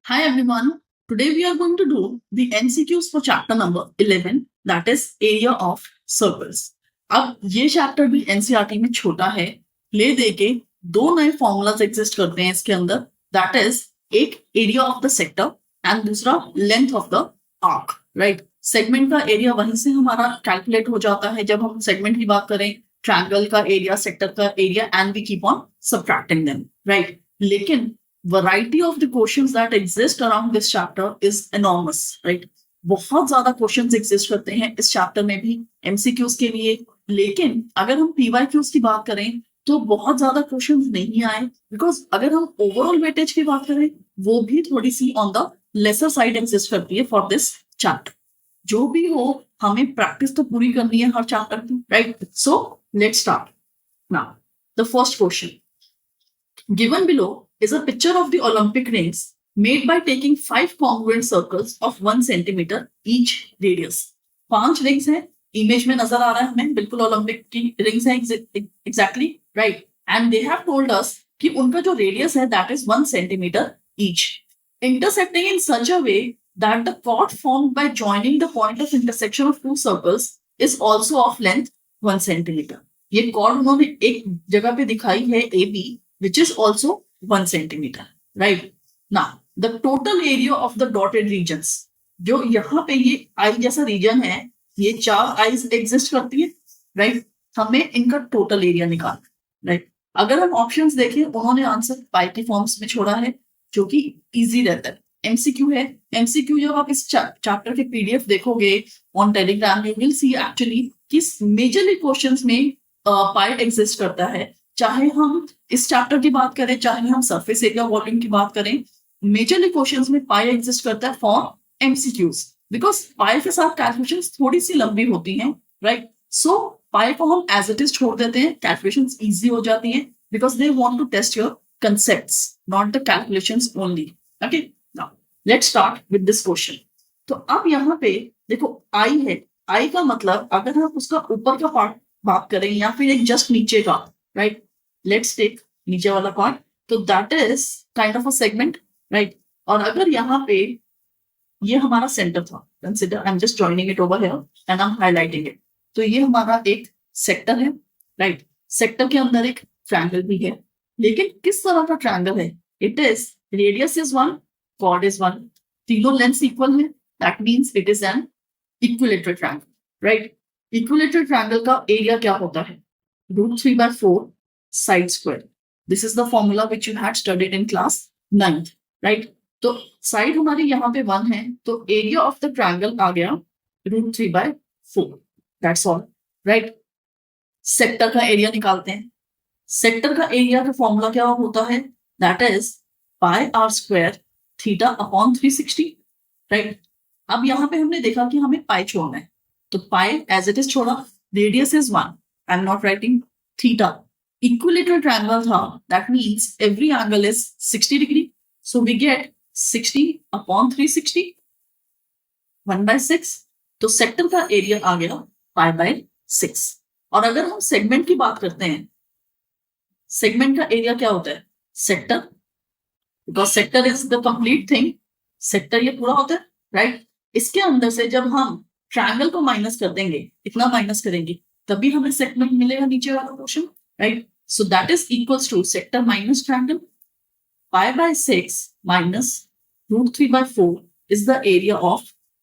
Hi everyone. Today we are going to do the MCQs for chapter number 11, that is area of circles. अब ये chapter भी NCERT में छोटा है, ले दे के दो नए फॉर्मूलाज एग्जिस्ट करते हैं इसके अंदर, दैट इज एक area of the sector and दूसरा length of the arc, right. Segment का एरिया वहीं से हमारा कैलकुलेट हो जाता है जब हम सेगमेंट की बात करें, ट्रायंगल का एरिया, सेक्टर का area, and we keep on subtracting them, right. लेकिन variety of the questions that exist around this chapter is enormous, right? बहुत ज्यादा क्वेश्चंस एग्जिस्ट करते हैं इस चैप्टर में भी एमसीक्यूज के लिए। लेकिन अगर हम पीवाईक्यूज की बात करें तो बहुत ज्यादा क्वेश्चंस नहीं आए, बिकॉज अगर हम ओवरऑल वेटेज की बात करें वो भी थोड़ी सी on the lesser side exist करती है फॉर दिस चैप्टर। जो भी हो, हमें प्रैक्टिस तो पूरी करनी है हर चैप्टर की, right. So let's start now. The first question given below is a picture of the Olympic rings made by taking 5 congruent circles of 1 centimeter each radius. 5 rings हैं, इमेज में नजर आ रहा है हमें, बिल्कुल ओलंपिक की रिंग्स हैं exactly, right. And they have told us कि उनका जो रेडियस है that is 1 centimeter each, intersecting in such a way that the chord formed by joining the point of intersection of two circles is also of length 1 centimeter. ये cord उन्होंने एक जगह पे दिखाई है AB, which is also 1 centimeter, right? Now, the total area of the dotted regions, जो यहाँ पे ये आई जैसा रीजन है, ये 4 आईज एग्जिस्ट करती है, राइट। हमें इनका टोटल एरिया निकालना, राइट। अगर हम ऑप्शंस देखें, उन्होंने आंसर पाई के फॉर्म्स में छोड़ा है, जो कि इजी रहता है। एमसीक्यू है, एमसीक्यू जब आप इस चैप्टर के पीडीएफ देखोगे on Telegram, you will see actually कि मेजरली क्वेश्चंस में पाई एग्जिस्ट करता है। चाहे हम इस चैप्टर की बात करें, चाहे हम सरफेस एरिया वॉल्यूम की बात करें, मेजरली क्वेश्चंस में पाई एग्जिस्ट करता है फॉर एमसीक्यूज, बिकॉज पाई के साथ कैलकुलेशंस थोड़ी सी लंबी होती हैं, राइट। सो पाई को हम एज इट इज छोड़ देते हैं, कैलकुलेशंस इजी हो जाती हैं, because they want to test your concepts, not the calculations only. Okay, now let's start with this question. तो अब यहाँ पे देखो आई है, आई का मतलब अगर हम उसका ऊपर का पार्ट बात करें या फिर एक जस्ट नीचे का, राइट, लेट्स टेक नीचे वाला पार्ट, तो that is kind of a segment, right. और अगर यहाँ पे ये हमारा सेंटर था, consider I am just joining it over here and I am highlighting it, तो ये हमारा एक सेक्टर है, राइट। सेक्टर के अंदर एक ट्रायंगल भी है, लेकिन किस तरह का ट्रायंगल है? It is radius is 1, chord is 1, तीनों लेंथ इक्वल है, that means it is an equilateral triangle, right. Equilateral triangle का एरिया क्या होता है? √3/4 side square. This is the formula which you had studied in class 9th, right? तो side हमारी यहाँ पे 1 है, तो एरिया ऑफ द ट्रायंगल आ गया √3/4, दैट्स ऑल, राइट। सेक्टर का एरिया निकालते हैं। सेक्टर का एरिया का फॉर्मूला क्या होता है? That is πr² θ/360, right. अब यहाँ पे हमने देखा कि हमें पाई छोड़ना है, तो पाई एज इट इज छोड़ा, radius is 1, I am not writing theta. Equilateral triangle था, that means every angle is 60 degree, so we get 60/360, 1/6, तो सेक्टर का एरिया आ गया π/6। और अगर हम सेगमेंट की बात करते हैं, सेगमेंट का एरिया क्या होता है? Sector, because sector is the complete thing, sector ये पूरा होता है, राइट। इसके अंदर से जब हम ट्रायंगल को माइनस कर देंगे, इतना माइनस करेंगे, तभी हमें सेगमेंट मिलेगा नीचे वाला portion, right. So that is equals to sector minus triangle, π/6 minus √3/4 is the area of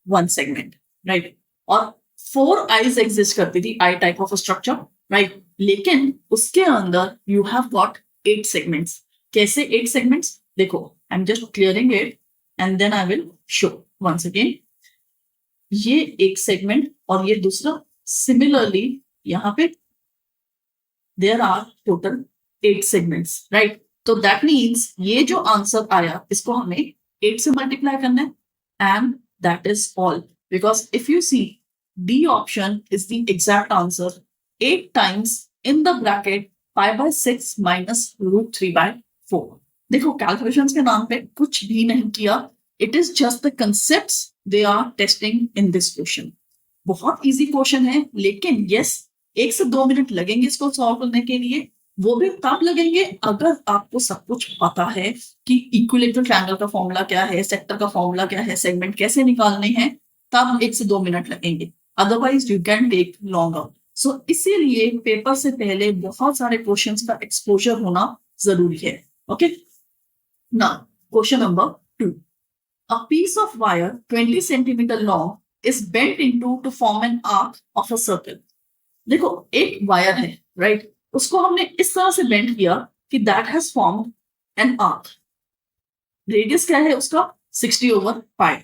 one segment, right? और 4 eyes exist करती थी, eye type of a structure, right? लेकिन उसके अंदर you have got 8 segments. कैसे 8 segments? देखो, I'm just clearing it and then I will show once again. ये एक segment और ये दूसरा, similarly यहाँ पे there are total 8 segments, right? तो that means ये जो आंसर आया, इसको हमें 8 से मल्टीप्लाई करना है, and that is all. Because if you see, D option is the exact answer. 8 times in the bracket π/6 minus √3/4. देखो, कैलकुलेशंस के नाम पे कुछ भी नहीं किया, it is just the concepts they are testing in this question. बहुत easy question है, लेकिन yes, 1 से 2 मिनट लगेंगे इसको सॉल्व करने के लिए, वो भी तब लगेंगे अगर आपको सब कुछ पता है कि इक्विलेटरल ट्रायंगल का फॉर्मूला क्या है, सेक्टर का फॉर्मूला क्या है, सेगमेंट कैसे निकालने हैं, तब 1 से 2 मिनट लगेंगे, otherwise you can take longer. So इसीलिए पेपर से पहले बहुत सारे क्वेश्चंस का एक्सपोजर होना जरूरी है। Okay, now question number 2, a piece of wire 20 centimeter long is bent into to form an arc of a circle। देखो एक वायर है, राइट, उसको हमने इस तरह से बेंड किया कि that has formed an arc. Radius क्या है उसका 60/पाई,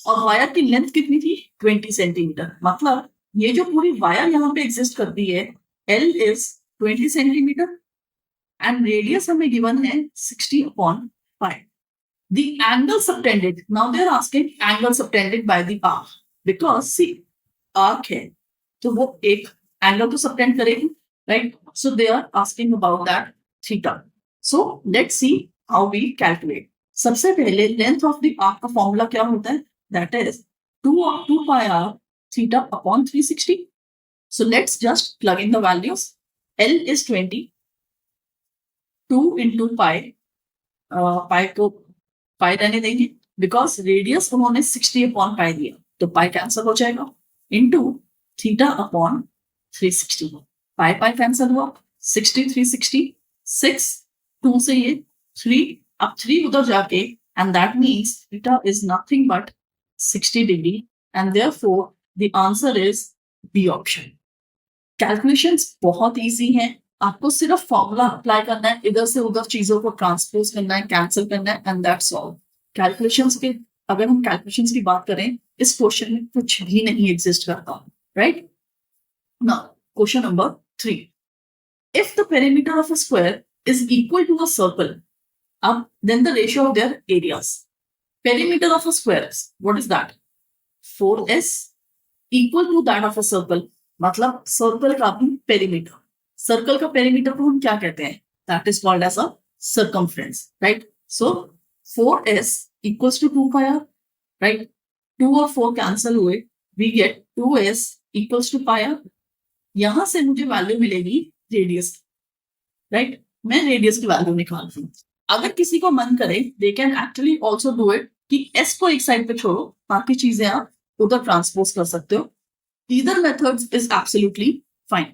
और वायर की लेंथ कितनी थी 20 सेंटीमीटर। मतलब ये जो पूरी वायर यहाँ पे एग्जिस्ट करती है, L is 20 centimetre and radius हमें गिवन है 60/पाई। The angle subtended, now they are asking angle subtended by the arc, because see arc है तो वो एक एंगल तो सबटेंड करेगी, right. So they are asking about that theta. So let's see how we calculate. सबसे पहले length of the arc का formula क्या होता है, that is 2 pi r theta upon 360। So let's just plug in the values. L is 20, 2 into pi, pi को pi रहने देंगे because radius उन्होंने 60/पाई दिया, तो पाई कैंसिल हो जाएगा, इंटू थीटा अपॉन 360। पाई पाई कैंसिल हुआ, 60 360 6, 2 से ये 3, अब 3 उधर जाके, and that means theta is nothing but 60 degree, and therefore the answer is B option. Calculations बहुत इजी हैं, आपको सिर्फ फॉर्मूला अप्लाई करना है, इधर से उधर चीजों को ट्रांसपोज करना है, कैंसिल करना है, एंड दैट्स ऑल। कैलकुलेशंस के, अगर हम कैलकुलेशंस की बात करें, इस क्वेश्चन में कुछ भी नहीं एग्जिस्ट करता, right. Now question number 3, if the perimeter of a square is equal to a circle, अब then the ratio of their areas. Perimeter of a square, what is that, 4s equal to that of a circle, मतलब circle का भी perimeter. Circle का perimeter को हम क्या कहते हैं, that is called as a circumference, right. So 4s equals to 2 pi r, right. 2 और 4 कैंसिल हुए, we get 2s equals to pi r. यहां से मुझे वैल्यू मिलेगी रेडियस, राइट। मैं रेडियस की वैल्यू निकालती हूँ। अगर किसी को मन करे, they can actually also do it कि s को एक साइड पे छोड़ो, बाकी चीजें आप उधर ट्रांसपोज कर सकते हो। Either methods is absolutely fine।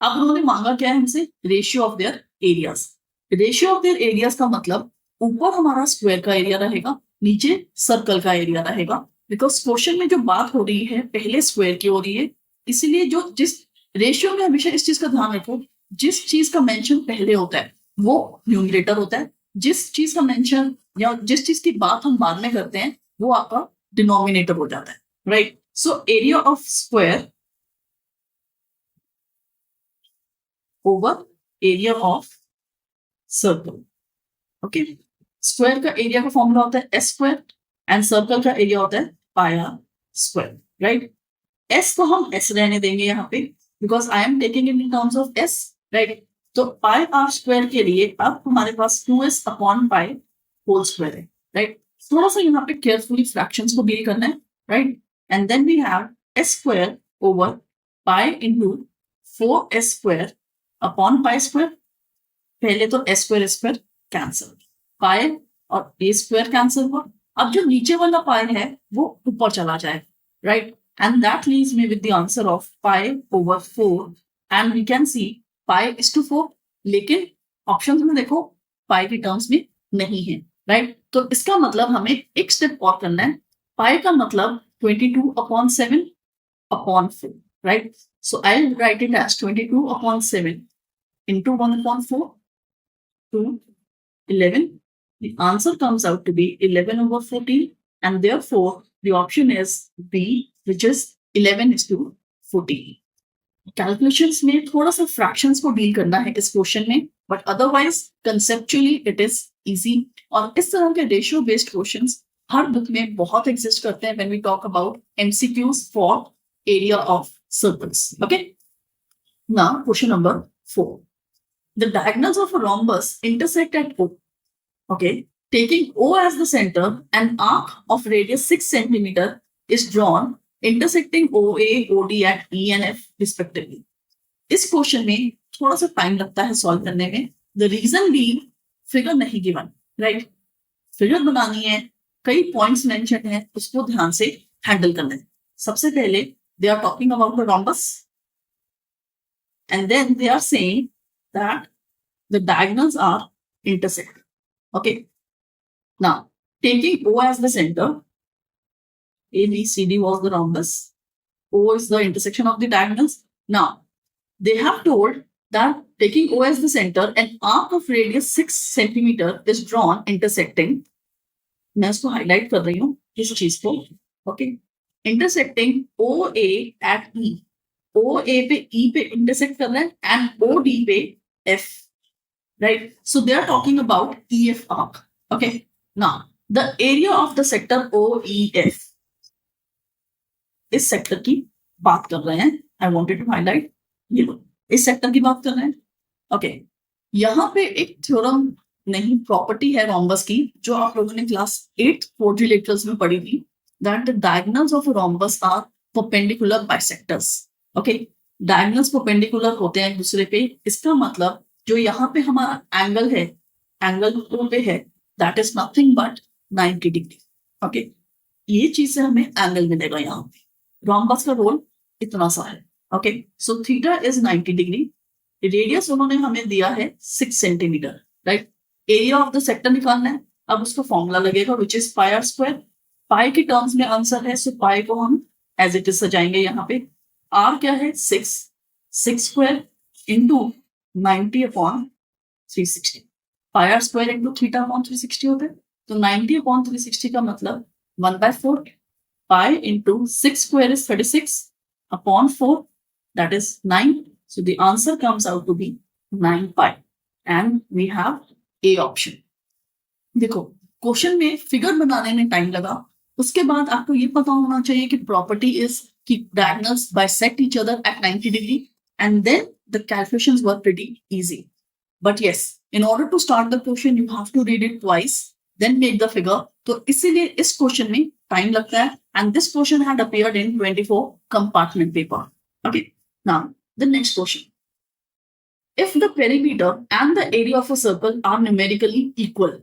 अब उन्होंने मांगा क्या है हमसे, ratio of their areas. Ratio of their areas का मतलब ऊपर हमारा स्क्वायर का एरिया रहेगा, नीचे सर्कल का एरिया रहेगा, बिकॉज क्वेश्चन में जो बात हो रही है पहले स्क्वायर की हो रही है, इसीलिए जो जिस रेशियो में हमेशा इस चीज का ध्यान रखो, जिस चीज का मेंशन पहले होता है वो न्यूमरेटर होता है, जिस चीज का मेंशन या जिस चीज की बात हम बाद में करते हैं वो आपका डिनोमिनेटर हो जाता है, right. So area of square over area of circle, okay। Square का एरिया का फॉर्मूला होता है s स्क्वायर एंड सर्कल का एरिया होता है pi r square, right. s को हम s रहने देंगे यहाँ पे because I am taking in terms of s, right. तो पाई आर स्क्वायर के लिए अब हमारे पास 2s upon pi whole square है, राइट। थोड़ा सा यहाँ पे केयरफुली फ्रैक्शंस को डील करना है, right. And then we have s square over pi into 4s square upon pi square। पहले तो s square कैंसिल, pi और a square कैंसिल हुआ। अब जो नीचे वाला pi है वो ऊपर चला जाए, right? And that leaves me with the answer of pi over 4, and we can see pi is to 4, लेकिन ऑप्शंस में देखो pi की टर्म्स में नहीं है, right? तो इसका मतलब हमें एक स्टेप और करना है। pi का मतलब 22/7 upon 4, right? So I'll write it as 22/7 into 1/4 to 11. The answer comes out to be 11/14, and therefore the option is B, which is 11:14. Calculations में थोड़ा सा fractions को deal करना है इस क्वेश्चन में, but otherwise conceptually it is easy। और इस तरह के ratio based questions हर बुक में बहुत एग्जिस्ट करते हैं when we talk about MCQs for area of circles, okay। Now question number 4, the diagonals of a rhombus intersect at O, okay। Taking O as the center, an arc of radius 6 centimeter is drawn intersecting OA OD at E and F respectively। इस question में थोड़ा सा time लगता है solve करने में. The reason B figure नहीं given, right. Figure बनानी है, कई पॉइंट्स मेंशन है, उसको ध्यान से हैंडल करना है. सबसे पहले they are talking about the rhombus and then they are saying that the diagonals are intersect. Okay. Now, taking O as the center, A, B, C, D was the rhombus. O is the intersection of the diagonals. Now, they have told that taking O as the center, an arc of radius 6 centimeter is drawn intersecting. मैं इसको highlight कर रही हूँ इस चीज को. Okay. Intersecting OA at E. OA पे E पे इंटरसेक्ट कर रहा है एंड OD पे F. Right? So they are talking about EF arc. Okay. Now, the area of the sector OEF. इस सेक्टर की बात कर रहे हैं. I wanted to highlight. ये लो, इस सेक्टर की बात कर रहे हैं. Okay. यहाँ पे एक थ्योरम नहीं, प्रॉपर्टी है रॉम्बस की, जो आप लोगों ने क्लास 8 quadrilaterals में पढ़ी थी. That the diagonals of a rhombus are perpendicular bisectors. Okay. Diagonals perpendicular होते हैं एक दूसरे पे. इसका मतलब जो यहाँ पे हमारा एंगल है, एंगल O पे है, that is nothing but 90 degree. Okay. ये चीज से हमें एंगल मिलेगा यहाँ पे. रॉम्बस का रोल इतना सा है. Okay. So theta is 90 degree. Radius उन्होंने हमें दिया है 6 centimetre, right. Area of the sector निकालना है. अब उसका फॉर्मूला लगेगा which is pi r square. Pi के टर्म्स में आंसर है, सो पाई को हम एज इट इज सजाएंगे यहाँ पे. आर क्या है? 6 square into 90 upon 360. Pi r square into theta upon 360 होता है. तो 90 अपॉन 360 का मतलब 1/4. Pi into 6 square is 36 upon 4, that is 9. So the answer comes out to be 9 pi and we have a option. देखो, question में figure बनाने में time लगा. उसके बाद आपको ये पता होना चाहिए कि प्रॉपर्टी इज कि diagonals bisect each other at 90 degree and then the calculations were pretty easy. But yes, in order to start the question, you have to read it twice, then make the figure. तो इसीलिए इस question में time लगता है. And this question had appeared in 24 compartment paper. Okay. Now, the next question. If the perimeter and the area of a circle are numerically equal,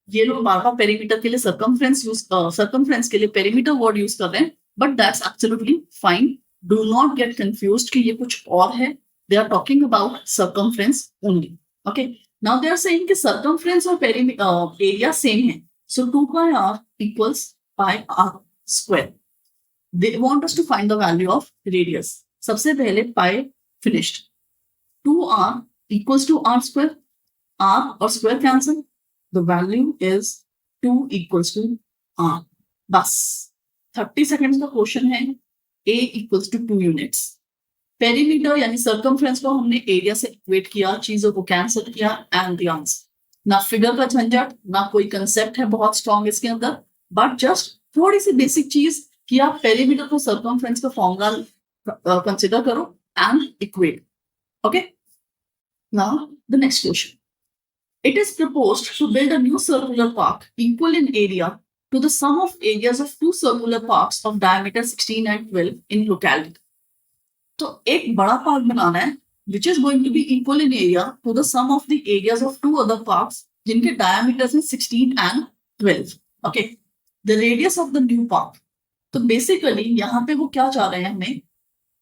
ये लोग बार-बार perimeter के लिए circumference के लिए perimeter word use कर रहे हैं, but that's absolutely fine. Do not get confused कि ये कुछ और है. They are talking about circumference only. Okay. Now they are saying कि circumference और area same है. So 2 pi r equals pi r square. They want us to find the value of radius. सबसे पहले pi finished. 2r equals to r square. R और square cancel. The value is 2 equals to r. बस 30 seconds का question है. A equals to 2 units. Perimeter यानी circumference को हमने area से इक्वेट किया, चीजों को कैंसिल किया एंड द आंसर. ना फिगर का झंझट, ना कोई कंसेप्ट है बहुत स्ट्रॉन्ग इसके अंदर, बट जस्ट थोड़ी सी बेसिक चीज कि आप पेरीमीटर को सर्कमफ्रेंस का फॉर्मूला कंसिडर करो and equate. Okay. Now the next question. It is proposed to build a new circular park equal in area to the sum of areas of 2 circular parks of diameter 16 and 12 in locality. तो एक बड़ा park बनाना है which is going to be equal in area to the sum of the areas of 2 other parks जिनके diameters हैं 16 and 12. Okay. The radius of the new park. तो basically यहाँ पे वो क्या चाह रहे हैं हमें?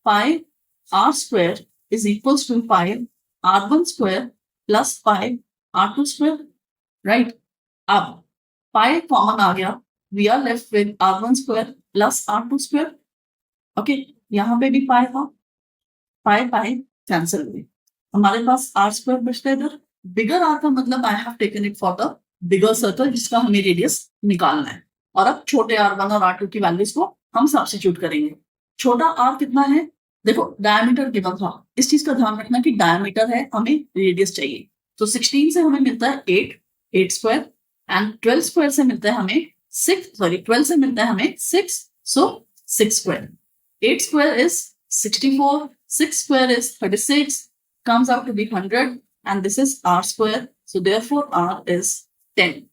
pi r square is equals to pi r1 square plus pi r2 square. Right. अब pi कॉमन आ गया. We are left with r1 square plus r2 square. Okay. यहाँ पे भी pi था. pi कैंसिल हुई. हमारे पास r square बचता है इधर. बिगर r का मतलब I have taken it for the bigger circle जिसका हमें रेडियस निकालना है. और अब छोटे r1 और r2 की वैल्यूज को हम सब्स्टिट्यूट करेंगे. छोटा r कितना है? देखो डायमीटर गिवन था. इस चीज का ध्यान रखना कि डायमीटर है, हमें रेडियस चाहिए. तो 16 से हमें मिलता है 8 स्क्वायर एंड 12 स्क्वायर से मिलता है हमें 12 से मिलता है हमें 6, सो 6 square. 8 square is 64, 6 square is 36, comes out to be 100, and this is r square. So therefore r is 10.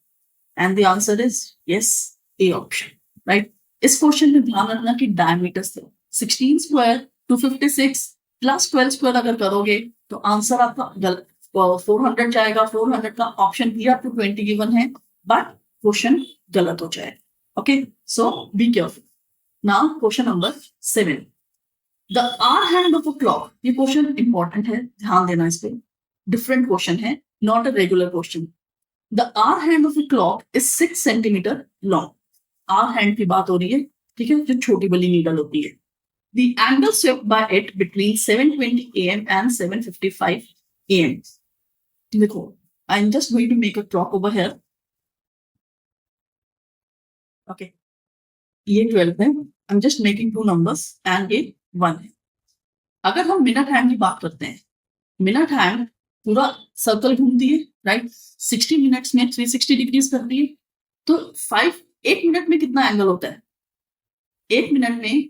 And the answer is yes, A option. Right? इस क्वेश्चन में ध्यान रखना कि डायमीटर से 16 स्क्वायर 256 प्लस 12 स्क्वायर अगर करोगे तो answer आपका गलत 400 जाएगा। 400 का ऑप्शन बी आपको 20 गिवन है, बट क्वेश्चन गलत हो जाए। Okay, so be careful. Now question number 7, the hour hand of a clock. ये क्वेश्चन इंपॉर्टेंट है, ध्यान देना इस पे। डिफरेंट क्वेश्चन है, not a regular question. The hour hand of a clock is 6 centimetre long. Hour hand की बात हो रही है, ठीक है, जो छोटी वाली नीडल होती है। The angle swept by it between 7:20 a.m. and 7:55 a.m. देखो, I'm just going to make a clock over here. Okay, ये 12 है। I'm just making 2 numbers and ये 1 है। अगर हम मिनट हैंड की बात करते हैं, मिनट हैंड पूरा सर्कल घूमती है, राइट? 60 मिनट्स में 360 डिग्रीज करती है। तो 1 मिनट में कितना एंगल होता है? 1 मिनट में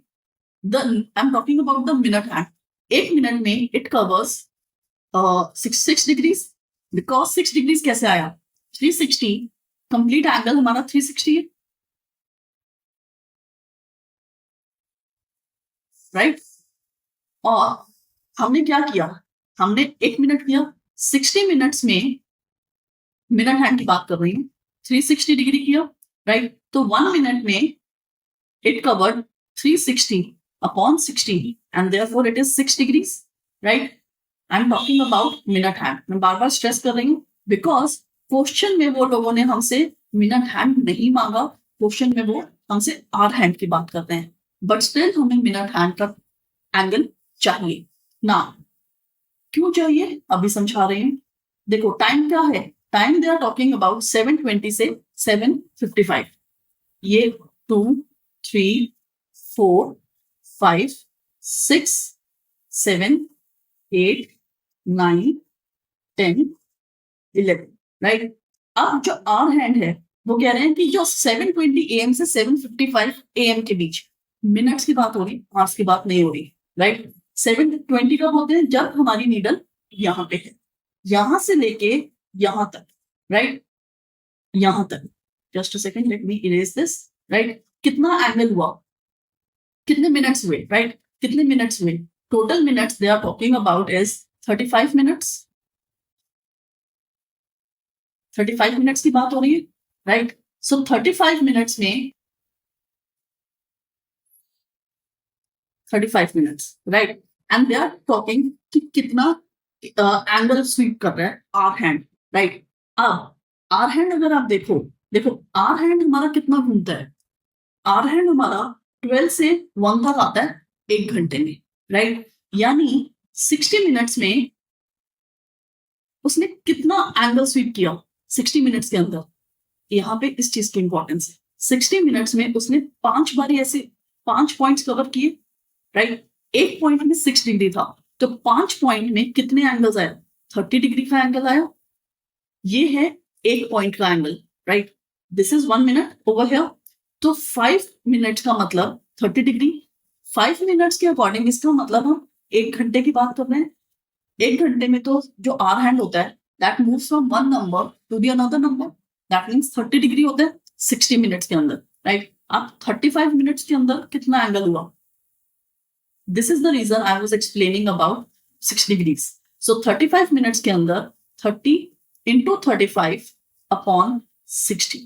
I'm talking about the minute hand. 1 minute में it covers 6 degrees, because 6 degrees कैसे आया? 360 कंप्लीट एंगल हमारा 360 है, राइट? और हमने क्या किया? हमने 1 मिनट किया। 60 मिनट्स में मिनट हैंड की बात कर रही हूँ, 360 डिग्री किया, राइट? तो 1 मिनट में it covered 360 upon 60 and therefore it is 6 degrees, right? I'm talking about minute hand. मैं बार बार स्ट्रेस कर रही हूँ बिकॉज क्वेश्चन में वो लोगों ने हमसे मिनट हैंड नहीं मांगा, क्वेश्चन में वो हमसे आर हैंड की बात करते हैं, बट स्टिल हमें मिनट हैंड का एंगल चाहिए ना। क्यों चाहिए अभी समझा रही हूँ। देखो टाइम क्या है? Time they are talking about 7:20 से 7:55। ये 2, 3, 4, 5, 6, 7, 8, 9, 10, 11, राइट? अब जो आर हैंड है वो कह रहे हैं कि जो 7:20 AM से 7:55 AM के बीच मिनट्स की बात हो रही, आवर्स की बात नहीं हो रही, राइट? 7:20 कब होते हैं? जब हमारी नीडल यहाँ पे है, यहां से लेके यहां तक, राइट? यहां तक। Just a second, let me erase this, right? कितना एंगल हुआ? कितने मिनट्स हुए, राइट? कितने मिनट्स हुए? Total minutes they are talking about is 35 minutes. 35 minutes की बात हो रही है, राइट? सो 35 मिनट्स में 35 minutes, right? And they are talking कि कितना एंगल स्वीप कर रहा है आर हैंड, राइट? अब आर हैंड अगर आप देखो, आर हैंड हमारा कितना घूमता है? आर हैंड हमारा 12 से 1 तक आता है 1 घंटे में, राइट? यानी 60 मिनट्स में उसने कितना एंगल स्वीप किया 60 मिनट्स के अंदर? यहाँ पे इस चीज की इंपॉर्टेंस है। 60 मिनट्स में उसने 5 बार ऐसे 5 पॉइंट्स कवर किए, राइट? एक पॉइंट में 6 डिग्री था, तो 5 पॉइंट में कितने एंगल्स आए? 30 डिग्री का एंगल आया। ये है एक पॉइंट का angle, right? This is 1 minute over here. तो 5 मिनट्स का मतलब 30 डिग्री। 5 मिनट्स के अकॉर्डिंग इसका मतलब हम 1 घंटे की बात कर रहे हैं। 1 घंटे में तो जो आर हैंड होता है that moves from one number two the another number, that means 30 degree होता है 60 मिनट्स के अंदर, राइट? अब 35 मिनट्स के अंदर कितना एंगल हुआ? This is the reason I was explaining about 6 degrees. So 35 minutes के अंदर 30 into 35 अपॉन 60।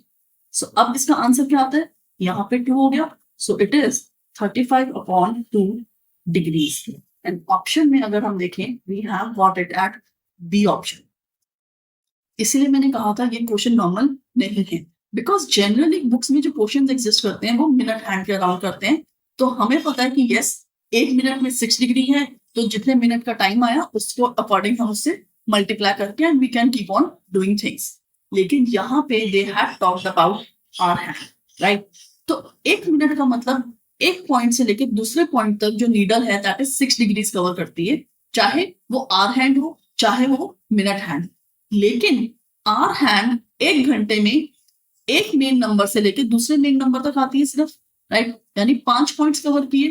सो अब इसका आंसर क्या आता है? यहाँ पे 2 हो गया, so it is 35 upon 2 degrees. And option में अगर हम देखें, we have got it at B option. इसीलिए मैंने कहा था ये क्वेश्चन नॉर्मल नहीं है, बिकॉज जनरली बुक्स में जो क्वेश्चन एग्जिस्ट करते हैं वो मिनट हैंड के अराउंड करते हैं। तो हमें पता है कि यस 1 मिनट में 6 डिग्री है, तो जितने मिनट का टाइम आया उसको अकॉर्डिंग हम उससे मल्टीप्लाई करके and we can keep on doing things. लेकिन यहाँ पे they have talked about our hand, right? तो 1 मिनट का मतलब एक पॉइंट से लेके दूसरे पॉइंट तक जो नीडल है दैट इज 6 डिग्रीज कवर करती है, चाहे वो आर हैंड हो चाहे वो मिनट हैंड। लेकिन आर हैंड 1 घंटे में एक मेन नंबर से लेके दूसरे मेन नंबर तक आती है सिर्फ, राइट? यानी 5 पॉइंट्स कवर किए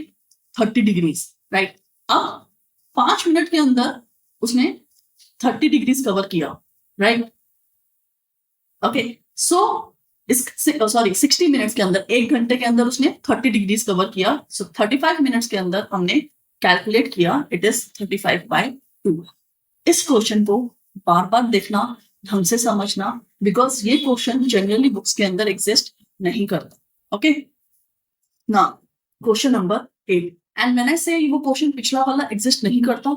30 डिग्रीज, राइट? अब 5 मिनट के अंदर उसने 30 डिग्रीज कवर किया, right? Okay, so sorry 60 minutes के अंदर, 1 घंटे के अंदर उसने 30 डिग्रीज कवर किया। सो 35 मिनट्स के अंदर हमने कैलकुलेट किया, इट इज 35/2। इस क्वेश्चन को बार बार देखना, ढंग से समझना, बिकॉज ये क्वेश्चन जनरली बुक्स के अंदर एग्जिस्ट नहीं करता। ओके, ना क्वेश्चन नंबर 8, एंड मैंने से वो क्वेश्चन पिछला वाला एग्जिस्ट नहीं करता,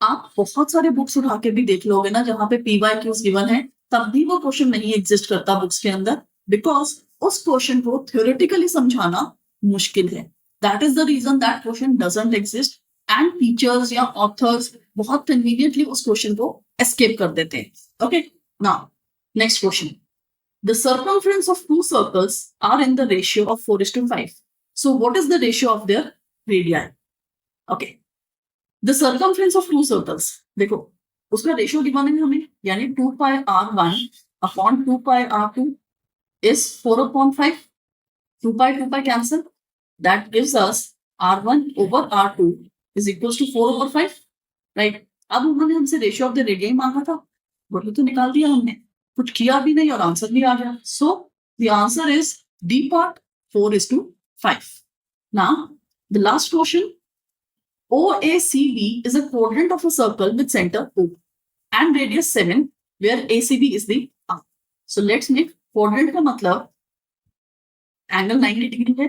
आप बहुत सारे बुक्स उठा के भी देख लोगे ना जहां पे PYQs गिवन है, तब भी वो क्वेश्चन नहीं एग्जिस्ट करता बुक्स के अंदर, बिकॉज उस क्वेश्चन को थ्योरेटिकली समझाना मुश्किल है। That is the reason that question doesn't exist, and teachers या ऑथर्स बहुत कन्वीनियंटली उस क्वेश्चन को एस्केप कर देते हैं। Okay, now next question, the circumference of two circles are in the ratio of 4:5. So what is the ratio of their radii? Okay, the circumference of two circles, देखो उसका ratio given है हमें, यानी 2πr1 upon 2πr2 is 4/5. 2π cancel, that gives us r1 over r2 is equals to 4/5, right? अब उन्होंने हमसे ratio of the radii मांगा था, वही तो निकाल दिया हमने, कुछ किया भी नहीं और आंसर भी आ गया। सो the answer is D part, 4:5. Now the last question, OACB is a quadrant of a circle with center O and radius 7 where ACB is the arc. So let's make quadrant का मतलब angle 90 degree है,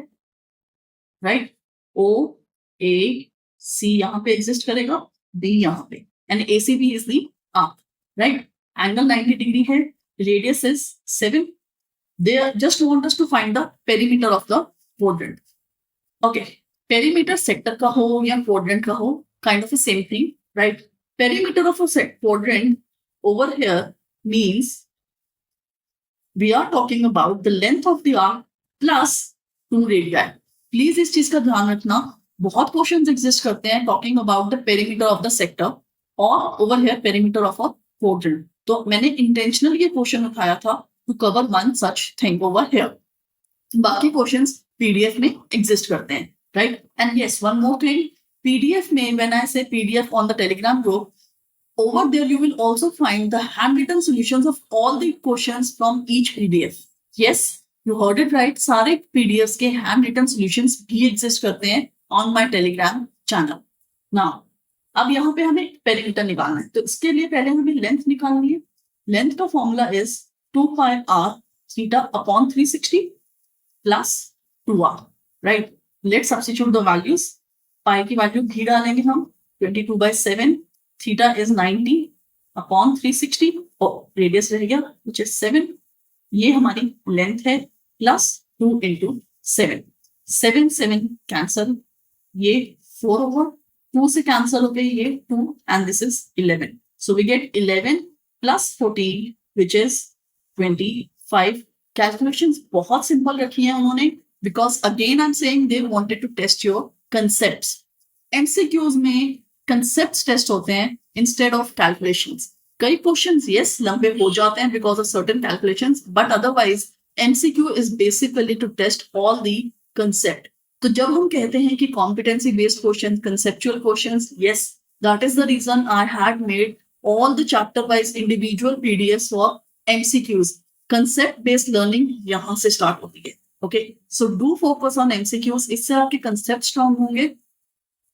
right? OAC यहाँ पे exist करेगा, B यहाँ पे, and ACB is the arc, right? Angle 90 degree है, radius is 7. They just want us to find the perimeter of the quadrant. Okay, perimeter sector का हो या quadrant का हो, kind of the same thing, right? Perimeter of a quadrant over here means we are talking about the length of the arc plus 2 radii. Please इस चीज का ध्यान रखना, बहुत क्वेश्चंस एग्जिस्ट करते हैं talking about the perimeter of the sector और over here perimeter of a quadrant. तो मैंने इंटेंशनली ये क्वेश्चन उठाया था to cover one such thing over here. बाकी क्वेश्चंस पीडीएफ में एग्जिस्ट करते हैं, right? And yes, one more thing, PDF में when I say PDF on the Telegram group, over there you will also find the handwritten solutions of all the questions from each PDF. Yes, you heard it right, सारे PDFs के handwritten solutions भी exist करते हैं on my Telegram channel. Now, अब यहाँ पे हमें perimeter निकालना है, तो इसके लिए पहले हमें लेंथ निकालनी है। लेंथ का formula is 2πr theta upon 360 plus 2r, right? Let's substitute the values. Pi की वैल्यू भी डालेंगे हम, 22/7, थीटा इज 90 अपॉन 360 और रेडियस रह गया विच इज 7। ये हमारी लेंथ है, प्लस 2 into 7, 7 कैंसल, ये 4/2 से कैंसल हो गई, ये 2 and this is 11। So we get 11 plus 14 which is 25। Calculations बहुत सिंपल रखी है उन्होंने, because again I am saying they wanted to test your concepts. MCQs में कंसेप्ट्स टेस्ट होते हैं इंस्टेड ऑफ कैलकुलेशंस। कई क्वेश्चंस यस लंबे हो जाते हैं because of certain calculations, but otherwise MCQ is basically to test all the concept. तो जब हम कहते हैं कि competency based question, conceptual questions, yes that is the reason I had made all the chapter wise individual PDFs for MCQs. Concept based learning यहाँ से start होती है। Okay, so do focus on MCQs, इससे आपके concept strong होंगे,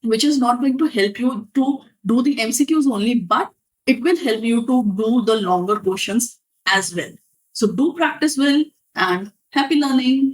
which is not going to help you to do the MCQs only, but it will help you to do the longer questions as well. So do practice well and happy learning.